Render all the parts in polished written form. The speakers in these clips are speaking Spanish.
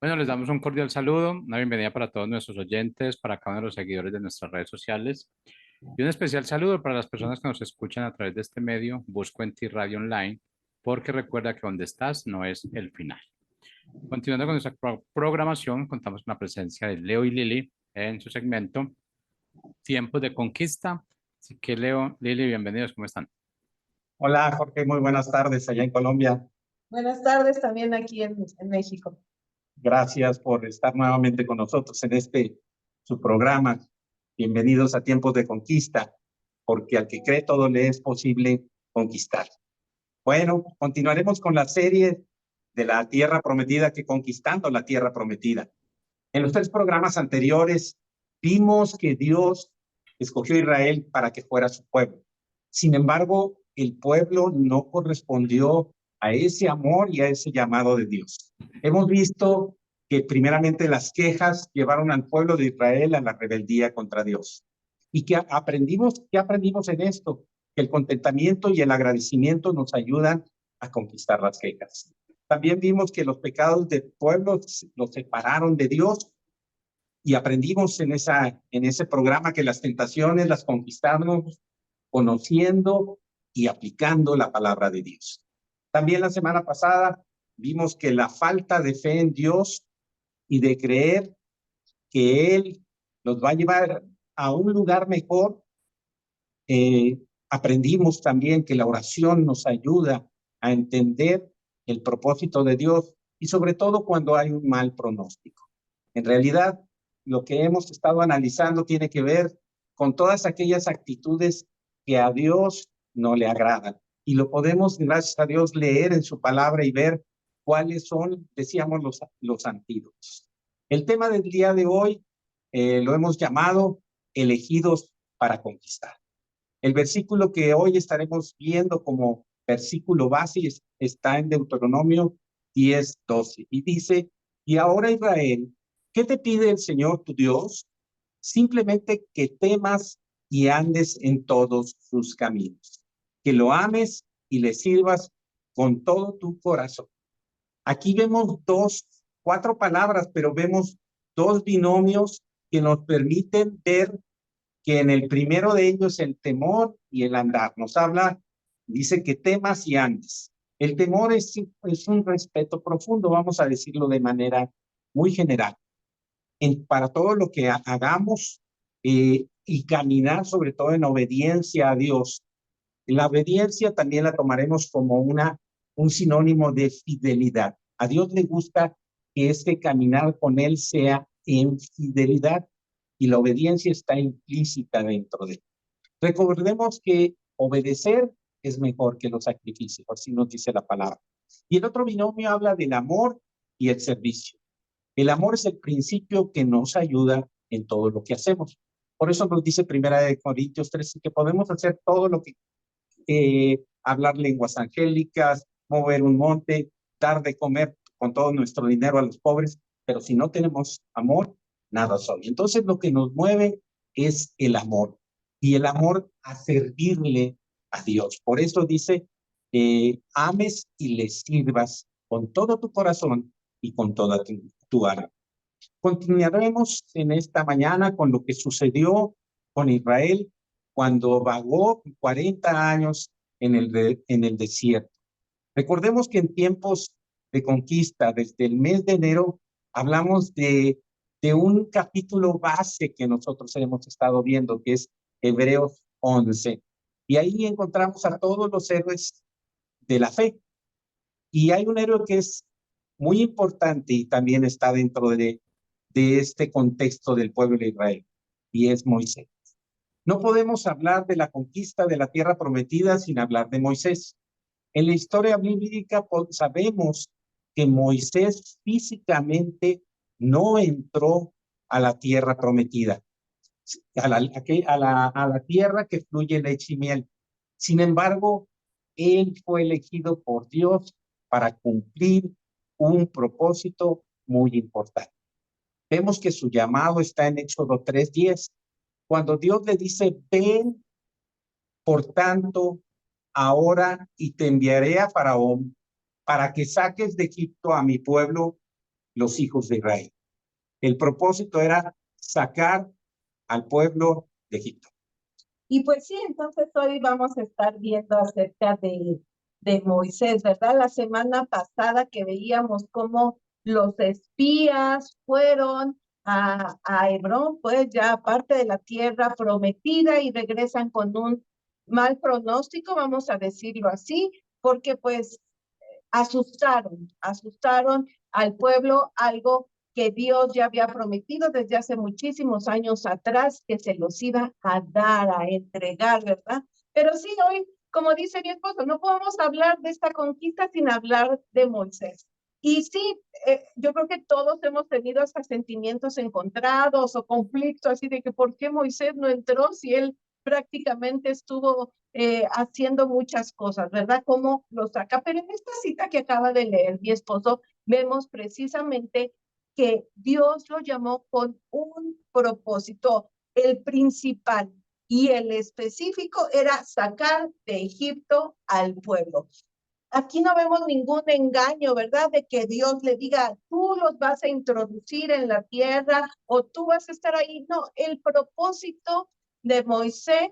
Bueno, les damos un cordial saludo, una bienvenida para todos nuestros oyentes, para cada uno de los seguidores de nuestras redes sociales y un especial saludo para las personas que nos escuchan a través de este medio, Busco en Ti Radio Online, porque recuerda que donde estás no es el final. Continuando con nuestra programación, contamos con la presencia de Leo y Lili en su segmento Tiempos de Conquista. Así que Leo, Lili, bienvenidos, ¿cómo están? Hola Jorge, muy buenas tardes allá en Colombia. Buenas tardes también aquí en México. Gracias por estar nuevamente con nosotros en su programa. Bienvenidos a Tiempos de Conquista, porque al que cree todo le es posible conquistar. Bueno, continuaremos con la serie de la Tierra Prometida, que conquistando la Tierra Prometida. En los 3 programas anteriores vimos que Dios escogió a Israel para que fuera su pueblo. Sin embargo, el pueblo no correspondió a ese amor y a ese llamado de Dios. Hemos visto que primeramente las quejas llevaron al pueblo de Israel a la rebeldía contra Dios. ¿Y qué aprendimos en esto? Que el contentamiento y el agradecimiento nos ayudan a conquistar las quejas. También vimos que los pecados del pueblo los separaron de Dios y aprendimos en ese programa que las tentaciones las conquistamos conociendo y aplicando la palabra de Dios. También la semana pasada vimos que la falta de fe en Dios y de creer que Él nos va a llevar a un lugar mejor, aprendimos también que la oración nos ayuda a entender el propósito de Dios y sobre todo cuando hay un mal pronóstico. En realidad, lo que hemos estado analizando tiene que ver con todas aquellas actitudes que a Dios no le agradan. Y lo podemos, gracias a Dios, leer en su palabra y ver cuáles son, decíamos, los antídotos. El tema del día de hoy lo hemos llamado elegidos para conquistar. El versículo que hoy estaremos viendo como versículo base está en Deuteronomio 10:12 y dice, y ahora Israel, ¿qué te pide el Señor tu Dios? Simplemente que temas y andes en todos sus caminos, que lo ames y le sirvas con todo tu corazón. Aquí vemos 4 palabras, pero vemos 2 binomios que nos permiten ver que en el primero de ellos el temor y el andar. Nos habla, dice que temas y andes. El temor es un respeto profundo, vamos a decirlo de manera muy general. Para todo lo que hagamos y caminar sobre todo en obediencia a Dios. La obediencia también la tomaremos como un sinónimo de fidelidad. A Dios le gusta que este caminar con Él sea en fidelidad y la obediencia está implícita dentro de él. Recordemos que obedecer es mejor que los sacrificios, así nos dice la palabra. Y el otro binomio habla del amor y el servicio. El amor es el principio que nos ayuda en todo lo que hacemos. Por eso nos dice 1 Corintios 13 que podemos hacer todo lo que hablar lenguas angélicas, mover un monte, dar de comer con todo nuestro dinero a los pobres, pero si no tenemos amor, nada soy. Entonces lo que nos mueve es el amor y el amor a servirle a Dios. Por eso dice, ames y le sirvas con todo tu corazón y con toda tu alma. Continuaremos en esta mañana con lo que sucedió con Israel cuando vagó 40 años en el desierto. Recordemos que en tiempos de conquista, desde el mes de enero, hablamos de un capítulo base que nosotros hemos estado viendo, que es Hebreos 11. Y ahí encontramos a todos los héroes de la fe. Y hay un héroe que es muy importante y también está dentro de este contexto del pueblo de Israel, y es Moisés. No podemos hablar de la conquista de la tierra prometida sin hablar de Moisés. En la historia bíblica sabemos que Moisés físicamente no entró a la tierra prometida, a la tierra que fluye leche y miel. Sin embargo, él fue elegido por Dios para cumplir un propósito muy importante. Vemos que su llamado está en Éxodo 3:10, cuando Dios le dice, ven, por tanto, ahora y te enviaré a Faraón para que saques de Egipto a mi pueblo, los hijos de Israel. El propósito era sacar al pueblo de Egipto. Y pues sí, entonces hoy vamos a estar viendo acerca de Moisés, ¿verdad? La semana pasada que veíamos cómo los espías fueron a Hebrón, pues ya parte de la tierra prometida, y regresan con un mal pronóstico, vamos a decirlo así, porque pues asustaron al pueblo, algo que Dios ya había prometido desde hace muchísimos años atrás, que se los iba a dar, a entregar, ¿verdad? Pero sí, hoy, como dice mi esposo, no podemos hablar de esta conquista sin hablar de Moisés. Y sí, yo creo que todos hemos tenido hasta sentimientos encontrados o conflictos, así de que ¿por qué Moisés no entró si él prácticamente estuvo haciendo muchas cosas, ¿verdad? ¿Cómo lo saca? Pero en esta cita que acaba de leer mi esposo, vemos precisamente que Dios lo llamó con un propósito, el principal y el específico era sacar de Egipto al pueblo. Aquí no vemos ningún engaño, ¿verdad? De que Dios le diga, tú los vas a introducir en la tierra o tú vas a estar ahí. No, el propósito de Moisés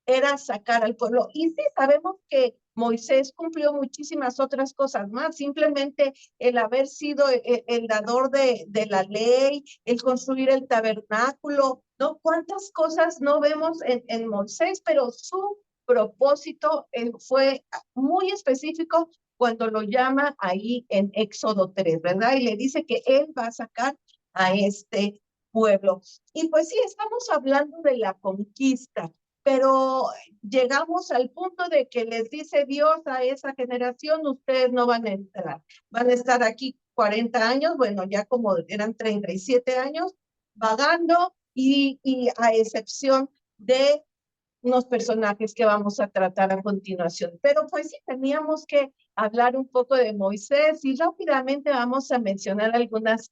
era sacar al pueblo. Y sí, sabemos que Moisés cumplió muchísimas otras cosas más, simplemente el haber sido el dador de la ley, el construir el tabernáculo, ¿no? ¿Cuántas cosas no vemos en Moisés? Pero su propósito fue muy específico cuando lo llama ahí en Éxodo 3, ¿verdad? Y le dice que él va a sacar a este pueblo. Y pues sí, estamos hablando de la conquista, pero llegamos al punto de que les dice Dios a esa generación, ustedes no van a entrar, van a estar aquí 40 años, bueno, ya como eran 37 años, vagando, y a excepción de unos personajes que vamos a tratar a continuación. Pero pues sí, teníamos que hablar un poco de Moisés y rápidamente vamos a mencionar algunas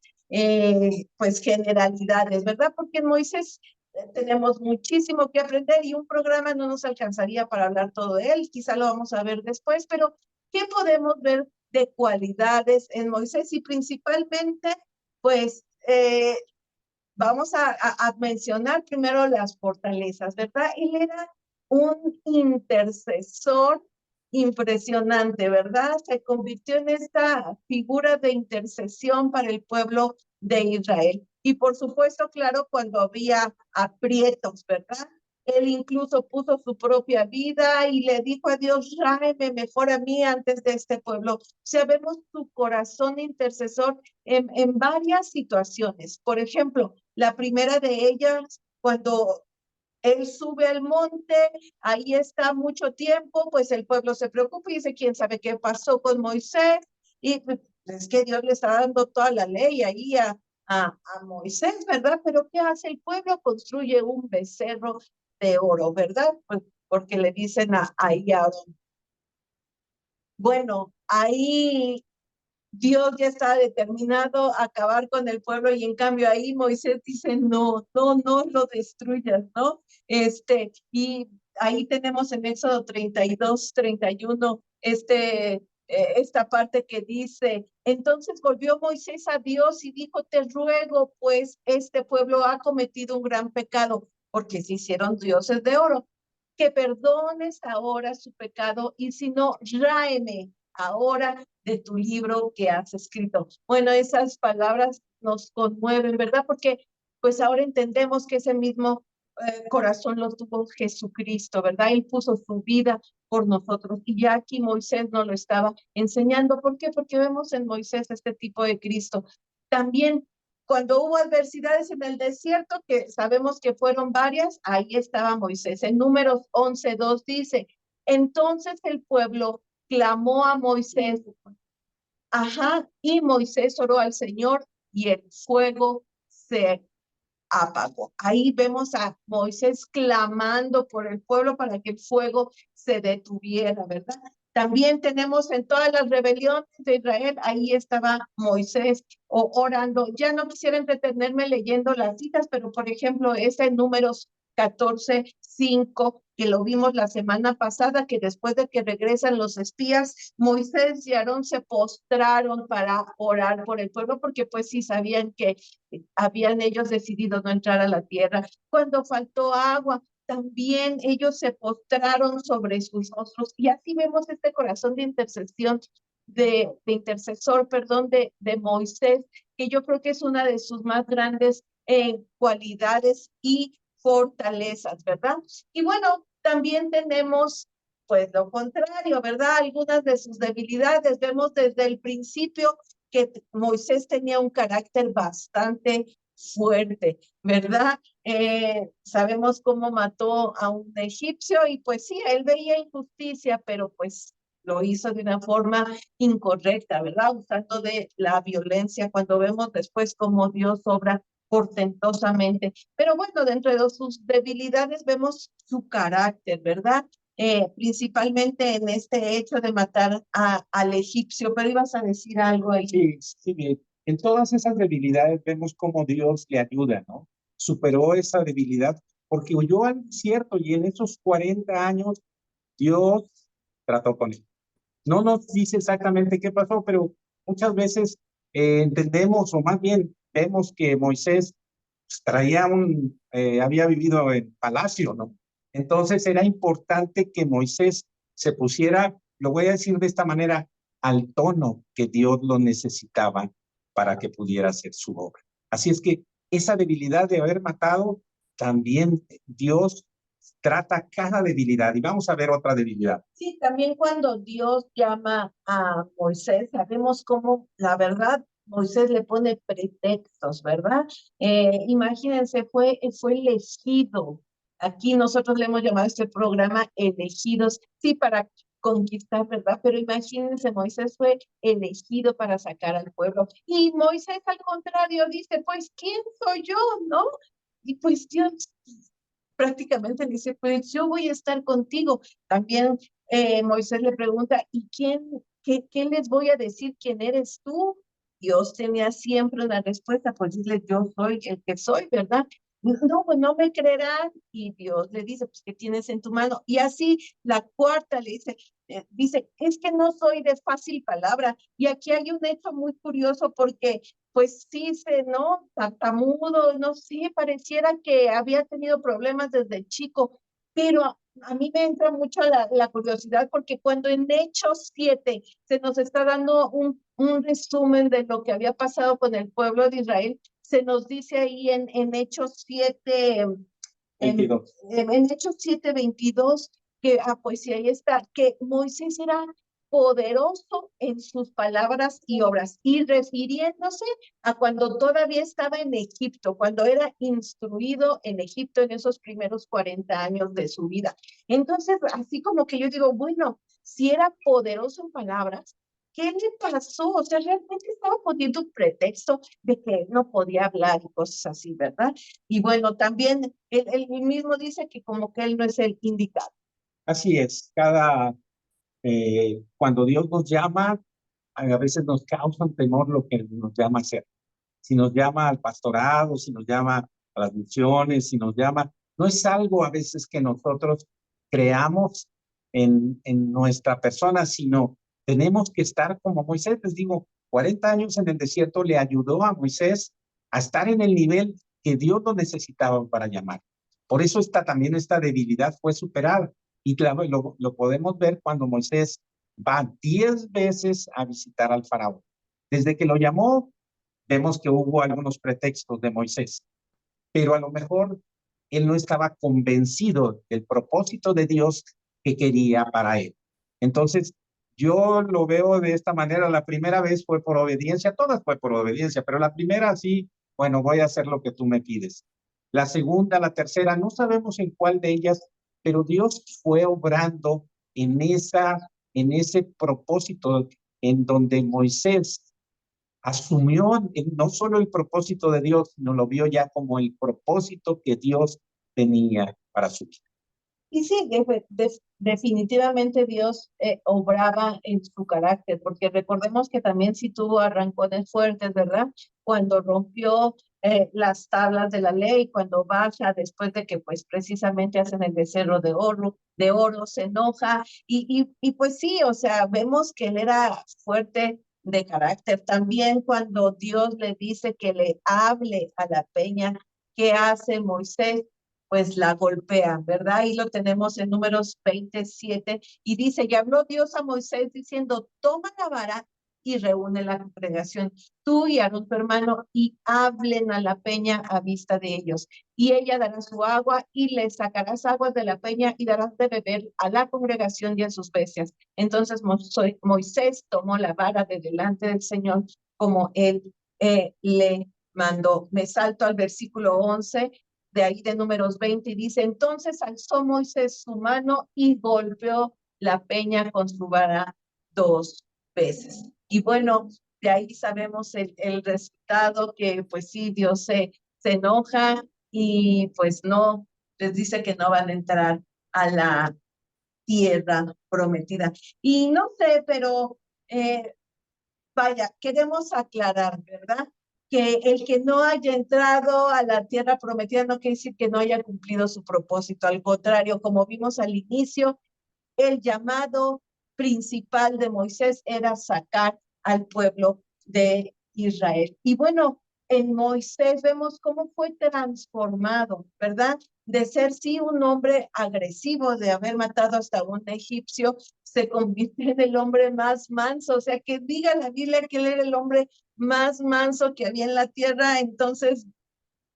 pues generalidades, ¿verdad? Porque en Moisés tenemos muchísimo que aprender y un programa no nos alcanzaría para hablar todo de él, quizá lo vamos a ver después, pero ¿qué podemos ver de cualidades en Moisés? Y principalmente, pues, vamos a mencionar primero las fortalezas, ¿verdad? Él era un intercesor impresionante, ¿verdad? Se convirtió en esta figura de intercesión para el pueblo de Israel. Y por supuesto, claro, cuando había aprietos, ¿verdad? Él incluso puso su propia vida y le dijo a Dios, tráeme mejor a mí antes de este pueblo. O sea, vemos su corazón intercesor en varias situaciones. Por ejemplo, la primera de ellas, cuando él sube al monte, ahí está mucho tiempo, pues el pueblo se preocupa y dice, ¿quién sabe qué pasó con Moisés? Y pues, es que Dios le está dando toda la ley ahí a Moisés, ¿verdad? Pero ¿qué hace el pueblo? Construye un becerro de oro, ¿verdad? Pues porque le dicen ahí a Aarón. Bueno, ahí Dios ya está determinado a acabar con el pueblo y en cambio ahí Moisés dice, no lo destruyas, ¿no? Y ahí tenemos en Éxodo 32, 31, esta parte que dice, entonces volvió Moisés a Dios y dijo, te ruego, pues este pueblo ha cometido un gran pecado, porque se hicieron dioses de oro, que perdones ahora su pecado y si no, tráeme ahora de tu libro que has escrito. Bueno, esas palabras nos conmueven, ¿verdad? Porque pues ahora entendemos que ese mismo corazón lo tuvo Jesucristo, ¿verdad? Él puso su vida por nosotros y ya aquí Moisés nos lo estaba enseñando. ¿Por qué? Porque vemos en Moisés este tipo de Cristo. También cuando hubo adversidades en el desierto, que sabemos que fueron varias, ahí estaba Moisés. En Números 11:2 dice, entonces el pueblo clamó a Moisés, y Moisés oró al Señor y el fuego se apagó. Ahí vemos a Moisés clamando por el pueblo para que el fuego se detuviera, ¿verdad? También tenemos en todas las rebeliones de Israel, ahí estaba Moisés orando. Ya no quisiera entretenerme leyendo las citas, pero por ejemplo, ese en Números 14:5, que lo vimos la semana pasada, que después de que regresan los espías, Moisés y Aarón se postraron para orar por el pueblo, porque pues sí sabían que habían ellos decidido no entrar a la tierra. Cuando faltó agua, también ellos se postraron sobre sus rostros, y así vemos este corazón de intercesión, de intercesor, perdón, de Moisés, que yo creo que es una de sus más grandes cualidades y fortalezas, ¿verdad? Y bueno, también tenemos pues lo contrario, ¿verdad? Algunas de sus debilidades. Vemos desde el principio que Moisés tenía un carácter bastante fuerte, ¿verdad? Sabemos cómo mató a un egipcio, y pues sí, él veía injusticia, pero pues lo hizo de una forma incorrecta, ¿verdad? Usando de la violencia, cuando vemos después cómo Dios obra portentosamente. Pero bueno, dentro de sus debilidades vemos su carácter, ¿verdad? Principalmente en este hecho de matar al egipcio. Pero ibas a decir algo ahí. Sí, bien. En todas esas debilidades vemos cómo Dios le ayuda, ¿no? Superó esa debilidad porque huyó al desierto, y en esos 40 años Dios trató con él. No nos dice exactamente qué pasó, pero muchas veces entendemos, o más bien vemos que Moisés pues, había vivido en palacio, ¿no? Entonces era importante que Moisés se pusiera, lo voy a decir de esta manera, al tono que Dios lo necesitaba para que pudiera hacer su obra. Así es que esa debilidad de haber matado, también Dios trata cada debilidad. Y vamos a ver otra debilidad. Sí, también cuando Dios llama a Moisés, sabemos cómo, la verdad, Moisés le pone pretextos, ¿verdad? Imagínense, fue elegido. Aquí nosotros le hemos llamado a este programa Elegidos, sí, para conquistar, ¿verdad? Pero imagínense, Moisés fue elegido para sacar al pueblo. Y Moisés, al contrario, dice, pues, ¿quién soy yo, no? Y pues Dios prácticamente le dice, pues yo voy a estar contigo. También Moisés le pregunta, ¿y qué les voy a decir? ¿Quién eres tú? Dios tenía siempre una respuesta, pues dile, yo soy el que soy, ¿verdad? No, pues no me creerán. Y Dios le dice, pues, ¿qué tienes en tu mano? Y así la cuarta le dice, es que no soy de fácil palabra. Y aquí hay un hecho muy curioso, porque pues sí, ¿no? Tartamudo, no sé, pareciera que había tenido problemas desde chico, pero a mí me entra mucho la curiosidad, porque cuando en Hechos 7 se nos está dando un resumen de lo que había pasado con el pueblo de Israel, se nos dice ahí en Hechos 7, 22. en Hechos 7:22, que, pues sí, ahí está, que Moisés era poderoso en sus palabras y obras, y refiriéndose a cuando todavía estaba en Egipto, cuando era instruido en Egipto en esos primeros 40 años de su vida. Entonces, así como que yo digo, bueno, si era poderoso en palabras, ¿qué le pasó? O sea, realmente estaba poniendo un pretexto de que no podía hablar y cosas así, ¿verdad? Y bueno, también él mismo dice que como que él no es el indicado. Así es, cuando Dios nos llama, a veces nos causa un temor lo que nos llama a hacer. Si nos llama al pastorado, si nos llama a las misiones, si nos llama, no es algo a veces que nosotros creamos en nuestra persona, sino tenemos que estar como Moisés. Les digo, 40 años en el desierto le ayudó a Moisés a estar en el nivel que Dios lo necesitaba para llamar. Por eso también esta debilidad fue superada. Y claro, lo podemos ver cuando Moisés va 10 veces a visitar al faraón. Desde que lo llamó, vemos que hubo algunos pretextos de Moisés, pero a lo mejor él no estaba convencido del propósito de Dios que quería para él. Entonces, yo lo veo de esta manera. La primera vez fue por obediencia, todas fue por obediencia, pero la primera sí, bueno, voy a hacer lo que tú me pides. La segunda, la tercera, no sabemos en cuál de ellas, pero Dios fue obrando en ese propósito en donde Moisés asumió no solo el propósito de Dios, sino lo vio ya como el propósito que Dios tenía para su vida. Y sí, definitivamente Dios obraba en su carácter, porque recordemos que también sí tuvo arrancones fuertes, ¿verdad? Cuando rompió las tablas de la ley, cuando baja después de que pues precisamente hacen el becerro de oro, se enoja y pues sí, o sea, vemos que él era fuerte de carácter. También cuando Dios le dice que le hable a la peña, ¿qué hace Moisés? Pues la golpea, ¿verdad? Y lo tenemos en Números 27 y dice, y habló Dios a Moisés diciendo, toma la vara y reúne la congregación, tú y Aarón tu hermano, y hablen a la peña a vista de ellos. Y ella dará su agua y le sacarás aguas de la peña y darás de beber a la congregación y a sus bestias. Entonces Moisés tomó la vara de delante del Señor como él le mandó. Me salto al versículo 11 de ahí de Números 20 y dice, entonces alzó Moisés su mano y golpeó la peña con su vara 2 veces. Y bueno, de ahí sabemos el resultado, que pues sí, Dios se enoja y pues no, les dice que no van a entrar a la tierra prometida. Y no sé, pero vaya, queremos aclarar, ¿verdad? Que el que no haya entrado a la tierra prometida no quiere decir que no haya cumplido su propósito. Al contrario, como vimos al inicio, el llamado principal de Moisés era sacar al pueblo de Israel. Y bueno, en Moisés vemos cómo fue transformado, ¿verdad? De ser sí un hombre agresivo, de haber matado hasta un egipcio, se convirtió en el hombre más manso. O sea, que diga la Biblia que él era el hombre más manso que había en la tierra, entonces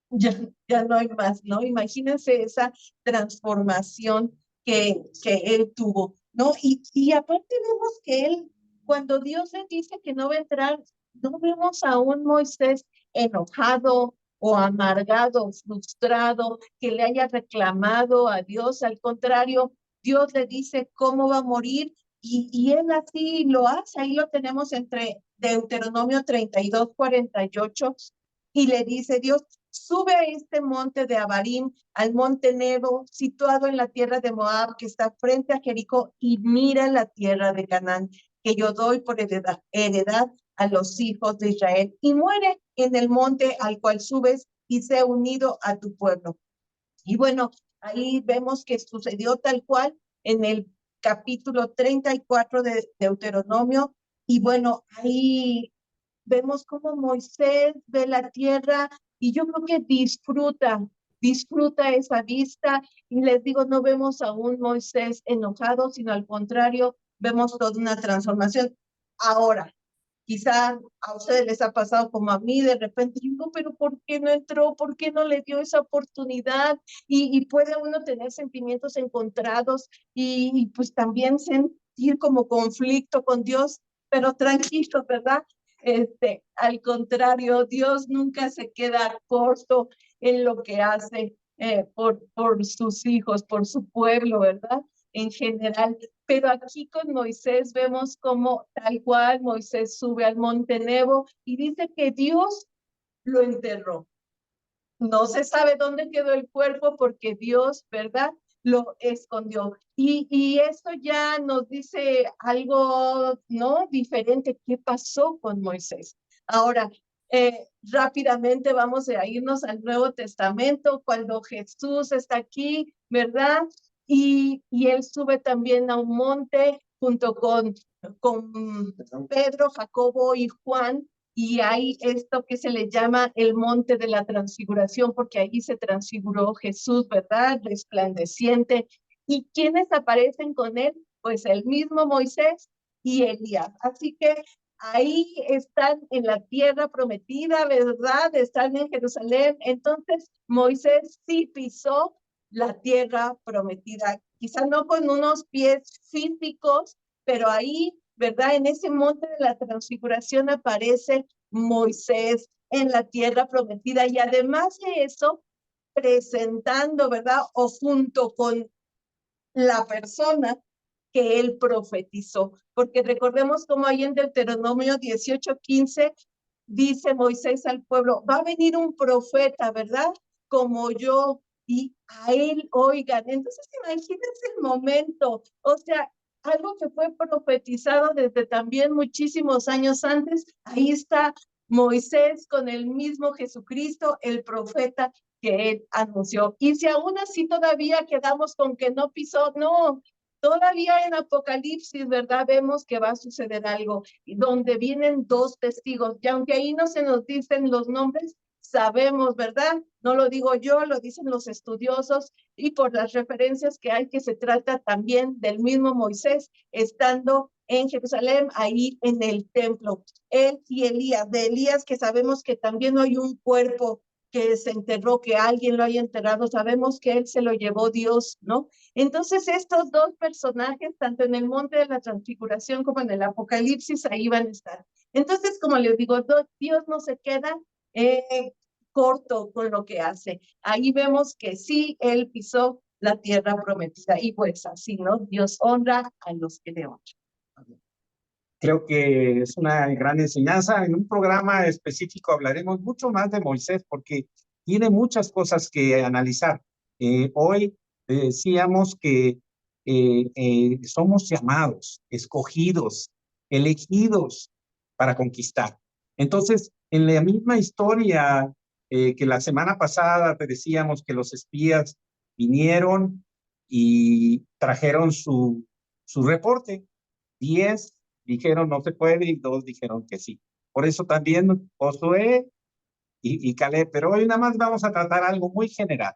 ya no hay más, ¿no? Imagínense esa transformación que él tuvo, ¿no? Y aparte vemos que él, cuando Dios le dice que no va a entrar, no vemos a un Moisés enojado o amargado, frustrado, que le haya reclamado a Dios. Al contrario, Dios le dice cómo va a morir y él así lo hace. Ahí lo tenemos entre Deuteronomio 32, 48, y le dice Dios, sube a este monte de Abarim, al monte Nebo, situado en la tierra de Moab, que está frente a Jericó, y mira la tierra de Canaán, que yo doy por heredad a los hijos de Israel, y muere en el monte al cual subes y sea unido a tu pueblo. Y bueno, ahí vemos que sucedió tal cual en el capítulo 34 de Deuteronomio, y bueno, ahí vemos cómo Moisés ve la tierra y yo creo que disfruta esa vista. Y les digo, no vemos a un Moisés enojado, sino al contrario, vemos toda una transformación. Ahora, quizá a ustedes les ha pasado como a mí, de repente digo, pero ¿por qué no entró? ¿Por qué no le dio esa oportunidad? Y puede uno tener sentimientos encontrados y pues también sentir como conflicto con Dios, pero tranquilo, ¿verdad? Al contrario, Dios nunca se queda corto en lo que hace por sus hijos, por su pueblo, ¿verdad? En general. Pero aquí con Moisés vemos como tal cual Moisés sube al monte Nebo y dice que Dios lo enterró. No se sabe dónde quedó el cuerpo porque Dios, ¿verdad?, lo escondió. Y esto ya nos dice algo, ¿no?, diferente. ¿Qué pasó con Moisés? Ahora, rápidamente vamos a irnos al Nuevo Testamento, cuando Jesús está aquí, ¿verdad? Y él sube también a un monte junto con Pedro, Jacobo y Juan, y hay esto que se le llama el monte de la transfiguración, porque ahí se transfiguró Jesús, ¿verdad? Resplandeciente. ¿Y quiénes aparecen con él? Pues el mismo Moisés y Elías. Así que ahí están en la tierra prometida, ¿verdad? Están en Jerusalén. Entonces Moisés sí pisó la tierra prometida, quizá no con unos pies físicos, pero ahí, ¿verdad? En ese monte de la transfiguración aparece Moisés en la tierra prometida y además de eso, presentando, ¿verdad? O junto con la persona que él profetizó, porque recordemos como ahí en Deuteronomio 18:15 dice Moisés al pueblo, va a venir un profeta, ¿verdad? Como yo, y a él oigan. Entonces imagínense el momento, o sea, algo que fue profetizado desde también muchísimos años antes, ahí está Moisés con el mismo Jesucristo, el profeta que él anunció. Y si aún así todavía quedamos con que no pisó, no, todavía en Apocalipsis, ¿verdad? Vemos que va a suceder algo donde vienen dos testigos, y aunque ahí no se nos dicen los nombres, sabemos, ¿verdad? No lo digo yo, lo dicen los estudiosos, y por las referencias que hay, que se trata también del mismo Moisés, estando en Jerusalén, ahí en el templo. Él y Elías, de Elías que sabemos que también hay un cuerpo que se enterró, que alguien lo haya enterrado, sabemos que él se lo llevó Dios, ¿no? Entonces estos dos personajes, tanto en el monte de la transfiguración como en el Apocalipsis, ahí van a estar. Entonces, como les digo, Dios no se queda corto con lo que hace. Ahí vemos que sí, él pisó la tierra prometida, y pues así, ¿no? Dios honra a los que le honran. Creo que es una gran enseñanza. En un programa específico hablaremos mucho más de Moisés porque tiene muchas cosas que analizar. Hoy decíamos que somos llamados, escogidos, elegidos para conquistar. Entonces, en la misma historia que la semana pasada te decíamos que los espías vinieron y trajeron su reporte. 10 dijeron no se puede y 2 dijeron que sí. Por eso también Josué y Caleb, pero hoy nada más vamos a tratar algo muy general.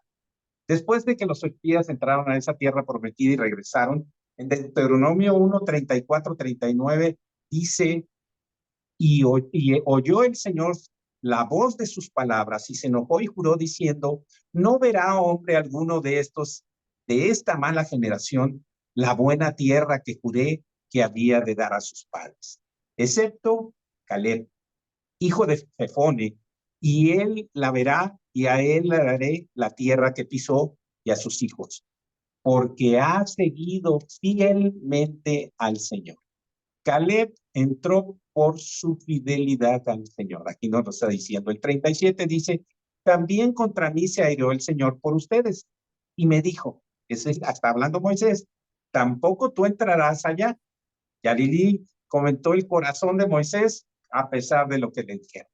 Después de que los espías entraron a esa tierra prometida y regresaron, en Deuteronomio 1, 34, 39, dice, y oyó el Señor la voz de sus palabras y se enojó y juró diciendo, no verá hombre alguno de esta mala generación, la buena tierra que juré que había de dar a sus padres, excepto Caleb, hijo de Jefone, y él la verá y a él le daré la tierra que pisó y a sus hijos, porque ha seguido fielmente al Señor. Caleb entró por su fidelidad al Señor. Aquí nos lo está diciendo. El 37 dice, también contra mí se airó el Señor por ustedes. Y me dijo, hasta hablando Moisés, tampoco tú entrarás allá. Yalili comentó el corazón de Moisés a pesar de lo que le dijeron.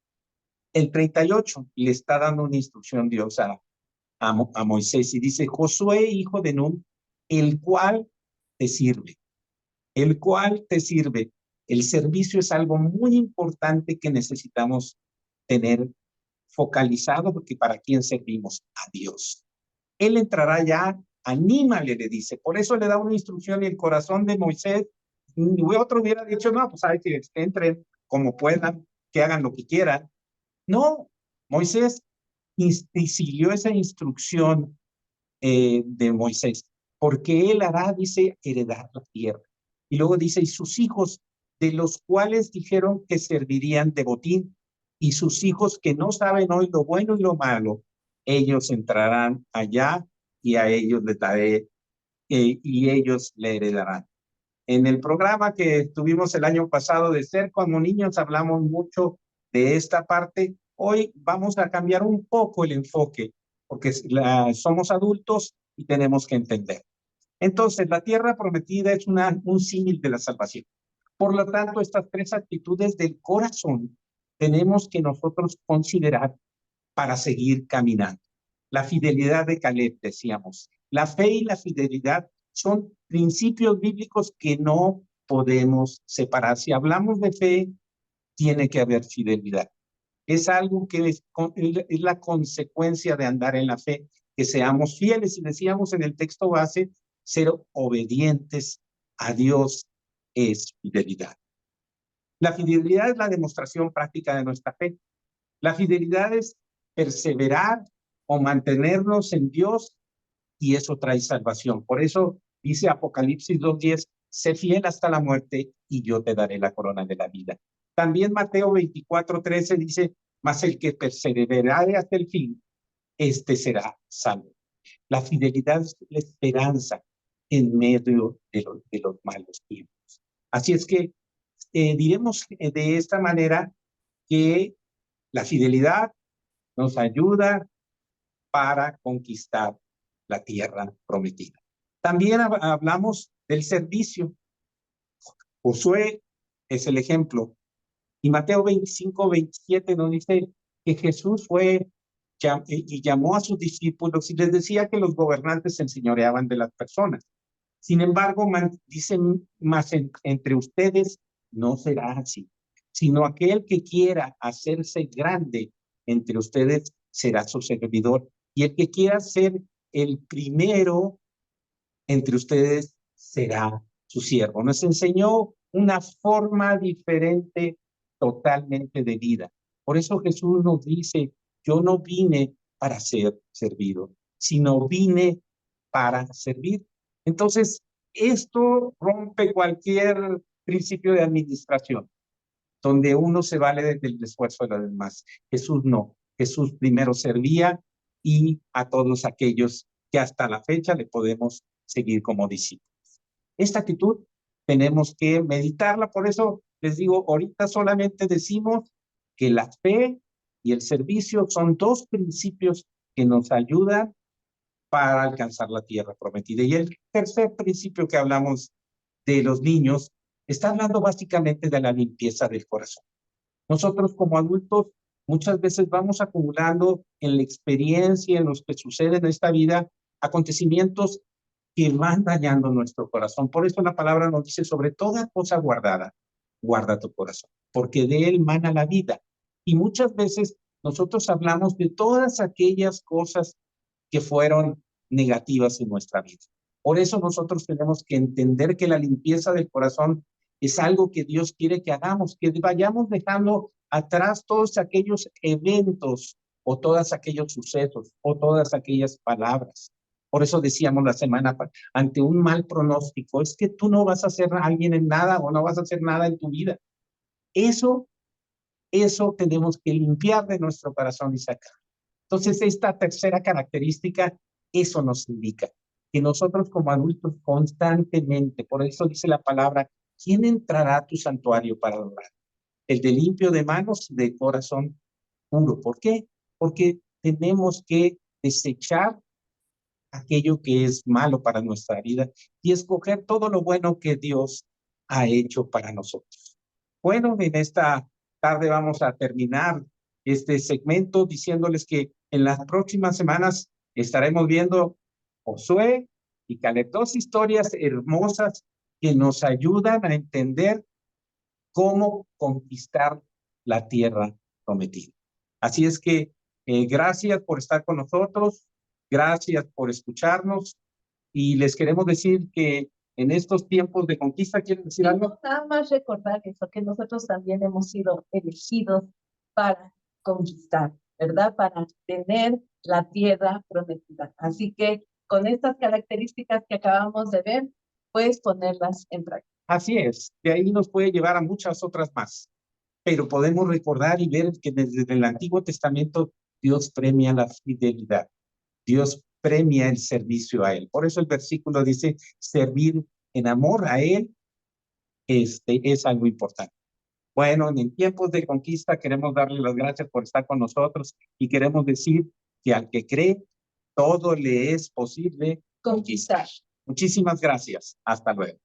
El 38 le está dando una instrucción Dios a Moisés y dice, Josué, hijo de Nun, el cual te sirve. El cual te sirve. El servicio es algo muy importante que necesitamos tener focalizado porque para quién servimos, a Dios. Él entrará ya, anímale, le dice. Por eso le da una instrucción y el corazón de Moisés, otro hubiera dicho, no, pues hay que entren como puedan, que hagan lo que quieran. No, Moisés siguió esa instrucción de Moisés, porque él hará, dice, heredar la tierra. Y luego dice, y sus hijos, de los cuales dijeron que servirían de botín, y sus hijos que no saben hoy lo bueno y lo malo, ellos entrarán allá y a ellos les daré, y ellos le heredarán. En el programa que tuvimos el año pasado de Ser como Niños, hablamos mucho de esta parte. Hoy vamos a cambiar un poco el enfoque, porque somos adultos y tenemos que entender. Entonces, la tierra prometida es un símil de la salvación. Por lo tanto, estas tres actitudes del corazón tenemos que nosotros considerar para seguir caminando. La fidelidad de Caleb, decíamos. La fe y la fidelidad son principios bíblicos que no podemos separar. Si hablamos de fe, tiene que haber fidelidad. Es algo que es la consecuencia de andar en la fe, que seamos fieles. Y decíamos en el texto base, ser obedientes a Dios es fidelidad. La fidelidad es la demostración práctica de nuestra fe. La fidelidad es perseverar o mantenernos en Dios y eso trae salvación. Por eso dice Apocalipsis 2:10, sé fiel hasta la muerte y yo te daré la corona de la vida. También Mateo 24:13 dice, mas el que perseverare hasta el fin, este será salvo. La fidelidad es la esperanza en medio de los malos tiempos. Así es que diremos de esta manera que la fidelidad nos ayuda para conquistar la tierra prometida. También hablamos del servicio. Josué es el ejemplo. Y Mateo 25, 27 nos dice que Jesús fue y llamó a sus discípulos y les decía que los gobernantes se enseñoreaban de las personas. Sin embargo, dicen, más entre ustedes no será así, sino aquel que quiera hacerse grande entre ustedes será su servidor, y el que quiera ser el primero entre ustedes será su siervo. Nos enseñó una forma diferente totalmente de vida. Por eso Jesús nos dice, yo no vine para ser servido, sino vine para servir. Entonces, esto rompe cualquier principio de administración, donde uno se vale del esfuerzo de los demás. Jesús no. Jesús primero servía y a todos aquellos que hasta la fecha le podemos seguir como discípulos. Esta actitud tenemos que meditarla, por eso les digo, ahorita solamente decimos que la fe y el servicio son dos principios que nos ayudan para alcanzar la tierra prometida. Y el tercer principio que hablamos de los niños está hablando básicamente de la limpieza del corazón. Nosotros como adultos muchas veces vamos acumulando en la experiencia, en los que suceden en esta vida, acontecimientos que van dañando nuestro corazón. Por eso la palabra nos dice, sobre toda cosa guardada, guarda tu corazón, porque de él mana la vida. Y muchas veces nosotros hablamos de todas aquellas cosas que fueron negativas en nuestra vida. Por eso nosotros tenemos que entender que la limpieza del corazón es algo que Dios quiere que hagamos, que vayamos dejando atrás todos aquellos eventos o todos aquellos sucesos o todas aquellas palabras. Por eso decíamos la semana, ante un mal pronóstico, es que tú no vas a ser alguien en nada o no vas a hacer nada en tu vida. Eso tenemos que limpiar de nuestro corazón y sacar. Entonces, esta tercera característica, eso nos indica que nosotros como adultos constantemente, por eso dice la palabra, ¿quién entrará a tu santuario para adorar? El de limpio de manos, de corazón puro. ¿Por qué? Porque tenemos que desechar aquello que es malo para nuestra vida y escoger todo lo bueno que Dios ha hecho para nosotros. Bueno, en esta tarde vamos a terminar este segmento diciéndoles que en las próximas semanas estaremos viendo Josué y Caleb, dos historias hermosas que nos ayudan a entender cómo conquistar la tierra prometida. Así es que gracias por estar con nosotros, gracias por escucharnos y les queremos decir que en estos tiempos de conquista, ¿quieren decir algo? Nada más recordar eso, que nosotros también hemos sido elegidos para conquistar, ¿verdad? Para tener la tierra prometida. Así que con estas características que acabamos de ver, puedes ponerlas en práctica. Así es, de ahí nos puede llevar a muchas otras más, pero podemos recordar y ver que desde el Antiguo Testamento Dios premia la fidelidad, Dios premia el servicio a Él. Por eso el versículo dice, servir en amor a Él es algo importante. Bueno, en tiempos de conquista queremos darle las gracias por estar con nosotros y queremos decir que al que cree, todo le es posible conquistar. Muchísimas gracias. Hasta luego.